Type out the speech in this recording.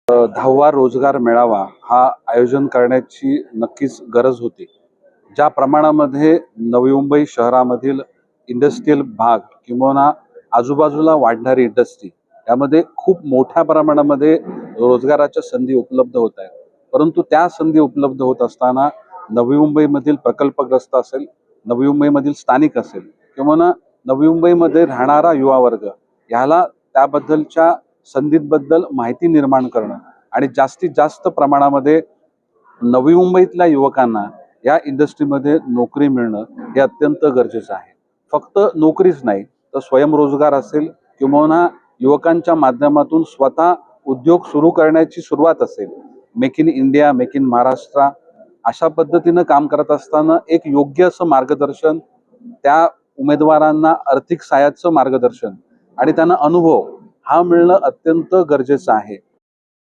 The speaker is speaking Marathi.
10वा रोजगार मेळावा हा आयोजन करण्याची नक्कीच गरज होती. ज्या प्रमाणामध्ये नवी मुंबई शहरामधील इंडस्ट्रियल भाग किंवा आजूबाजूला वाढणारी इंडस्ट्री यामध्ये खूप मोठ्या प्रमाणामध्ये रोजगाराच्या संधी उपलब्ध होत आहेत. परंतु त्या संधी उपलब्ध होत असताना नवी मुंबईमधील प्रकल्पग्रस्त असेल, नवी मुंबईमधील स्थानिक असेल किंवा नवी मुंबईमध्ये राहणारा युवा वर्ग ह्याला त्याबद्दलच्या संधींबद्दल माहिती निर्माण करणं आणि जास्तीत जास्त प्रमाणामध्ये नवी मुंबईतल्या युवकांना या इंडस्ट्रीमध्ये नोकरी मिळणं हे अत्यंत गरजेचं आहे. फक्त नोकरीच नाही तर स्वयंरोजगार असेल किंवा युवकांच्या माध्यमातून स्वतः उद्योग सुरू करण्याची सुरुवात असेल, make in India, make in Maharashtra अशा पद्धतीनं काम करत असताना एक योग्य असं मार्गदर्शन, त्या उमेदवारांना आर्थिक सहाय्याचं मार्गदर्शन आणि त्यांना अनुभव हा मिळणं अत्यंत गरजेचं आहे.